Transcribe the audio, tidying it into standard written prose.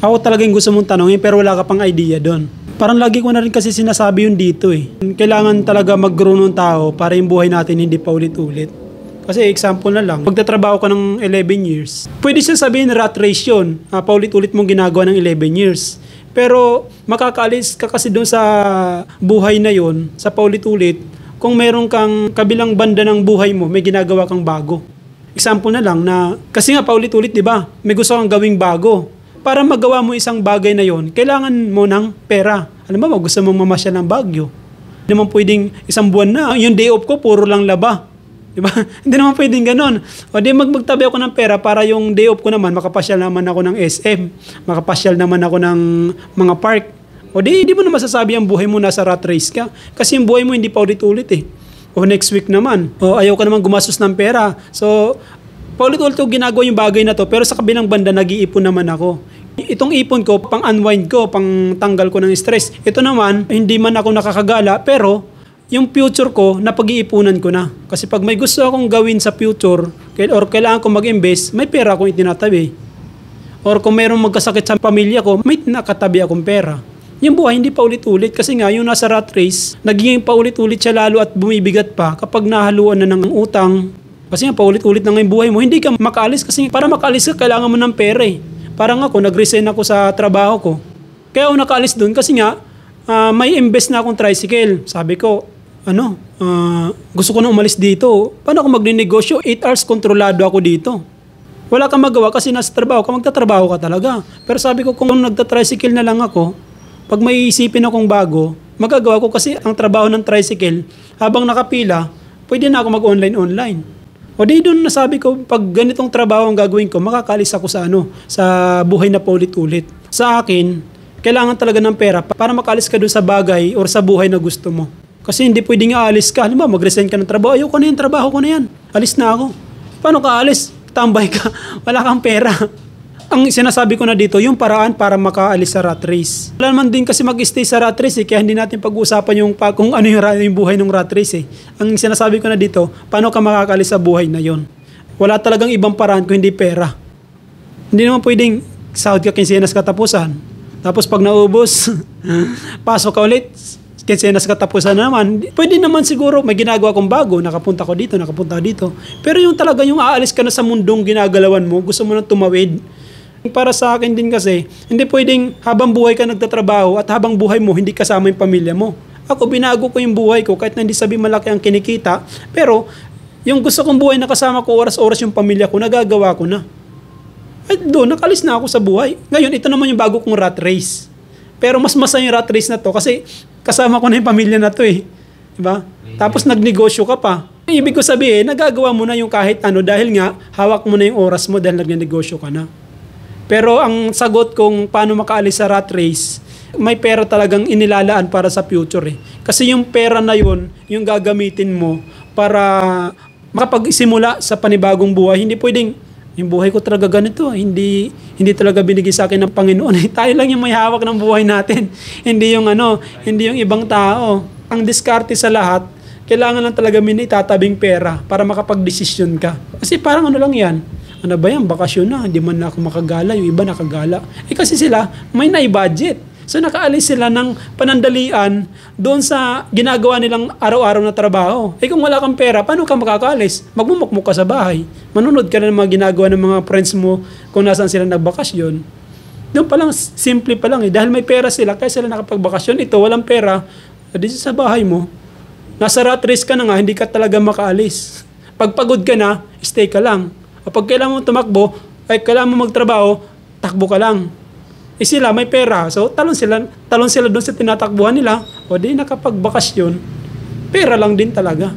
Ako talagang gusto mong tanongin pero wala ka pang idea doon. Parang lagi ko na rin kasi sinasabi yun dito eh. Kailangan talaga mag-grow ng tao para yung buhay natin hindi pa ulit-ulit. Kasi example na lang, pagtatrabaho ka ng 11 years, pwede siya sabihin rat race yun. Paulit-ulit mong ginagawa ng 11 years. Pero makakaalis ka kasi doon sa buhay na yon, sa paulit-ulit, kung meron kang kabilang banda ng buhay mo, may ginagawa kang bago. Example na lang na, kasi nga paulit-ulit, di ba? May gusto kang gawing bago. Para magawa mo isang bagay na yon, kailangan mo ng pera. Alam mo, gusto mong mamasyal ng Baguio. Hindi naman pwedeng isang buwan na, yung day off ko, puro lang laba. Diba? Hindi naman pwedeng ganun. O di magtabi ako ng pera para yung day off ko naman, makapasyal naman ako ng SM, makapasyal naman ako ng mga park. O di mo naman masasabi ang buhay mo nasa rat race ka. Kasi yung buhay mo hindi pa ulit-ulit eh. O next week naman, o ayaw ka naman gumastos ng pera. So, paulit-ulit ko ginagawa yung bagay na to, pero sa kabilang banda, nag-iipon naman ako. Itong ipon ko, pang-unwind ko, pang-tanggal ko ng stress. Ito naman, hindi man ako nakakagala, pero yung future ko, napag-iipunan ko na. Kasi pag may gusto akong gawin sa future, or kailangan ko mag-invest, may pera akong itinatabi. Or kung mayroong magkasakit sa pamilya ko, may nakatabi akong pera. Yung buhay hindi pa ulit-ulit kasi nga yung nasa rat race, nagiging paulit-ulit siya lalo at bumibigat pa kapag nahaluan na ng utang. Kasi nga paulit-ulit na yung buhay mo, hindi ka makaalis kasi para makaalis ka, kailangan mo ng pera eh. Parang ako, nag-resign ako sa trabaho ko. Kaya ako nakaalis doon kasi nga, may invest na akong tricycle. Sabi ko, gusto ko na umalis dito. Paano ako magne-negosyo? 8 hours kontrolado ako dito. Wala kang magawa kasi nasa trabaho ka, magtatrabaho ka talaga. Pero sabi ko, kung nagta-tricycle na lang ako, pag may isipin akong bago, magagawa ko kasi ang trabaho ng tricycle, habang nakapila, pwede na ako mag-online. O di doon nasabi ko, pag ganitong trabaho ang gagawin ko, makakalis ako sa buhay na paulit-ulit. Sa akin, kailangan talaga ng pera para makalis ka doon sa bagay or sa buhay na gusto mo. Kasi hindi pwedeng aalis ka. Halimbawa, mag-resign ka ng trabaho. Ayoko na yung trabaho ko na yan. Alis na ako. Paano ka alis? Tambay ka. Wala kang pera. Ang sinasabi ko na dito, yung paraan para makaalis sa rat race. Wala naman din kasi mag-stay sa rat race kaya hindi natin pag-uusapan kung ano yung buhay ng rat race eh. Ang sinasabi ko na dito, paano ka makakaalis sa buhay na yon? Wala talagang ibang paraan kung hindi pera. Hindi naman pwedeng sahod ka kinsenas katapusan. Tapos pag naubos, pasok ka ulit, kinsenas katapusan naman. Pwede naman siguro may ginagawa kong bago, nakapunta ko dito. Pero yung talaga yung aalis ka na sa mundong ginagalawan mo, gusto mo nang tumawid. Para sa akin din kasi, hindi pwedeng habang buhay ka nagtatrabaho at habang buhay mo hindi kasama yung pamilya mo. Ako, binago ko yung buhay ko kahit na hindi sabi malaki ang kinikita, pero yung gusto kong buhay na kasama ko oras-oras yung pamilya ko, nagagawa ko na. At doon, nakalis na ako sa buhay. Ngayon, ito naman yung bago kong rat race. Pero mas masaya yung rat race na to kasi kasama ko na yung pamilya na to eh. Diba? Tapos nagnegosyo ka pa. Ibig ko sabihin, nagagawa mo na yung kahit ano dahil nga hawak mo na yung oras mo dahil nagnegosyo ka na. Pero ang sagot kung paano makaalis sa rat race, may pera talagang inilalaan para sa future eh. Kasi yung pera na yun, yung gagamitin mo para makapagsimula sa panibagong buhay. Hindi pwedeng, yung buhay ko talaga ganito. Hindi talaga binigay sa akin ng Panginoon. Tayo lang yung may hawak ng buhay natin. Hindi yung ibang tao. Ang diskarte sa lahat, kailangan lang talaga itatabing pera para makapagdesisyon ka. Kasi parang ano lang yan. Ano ba yan? Bakasyon na. Hindi man na ako makagala. Yung iba nakagala. Kasi sila, may na-budget. So nakaalis sila ng panandalian doon sa ginagawa nilang araw-araw na trabaho. Kung wala kang pera, paano ka makakaalis? Magmumukmuk ka sa bahay. Manunod ka na ng mga ginagawa ng mga friends mo kung nasaan sila nagbakasyon. Doon pa lang, simple pa lang eh. Dahil may pera sila, kaya sila nakapagbakasyon. Ito, walang pera. Dito sa bahay mo, nasa rat race ka na nga, hindi ka talaga makaalis. Pag pagod ka na, stay ka lang. Pag kailangan mo tumakbo, kailangan mo magtrabaho, takbo ka lang. Sila may pera. So talon sila doon sa tinatakbuhan nila. O di nakapagbakasyon, pera lang din talaga.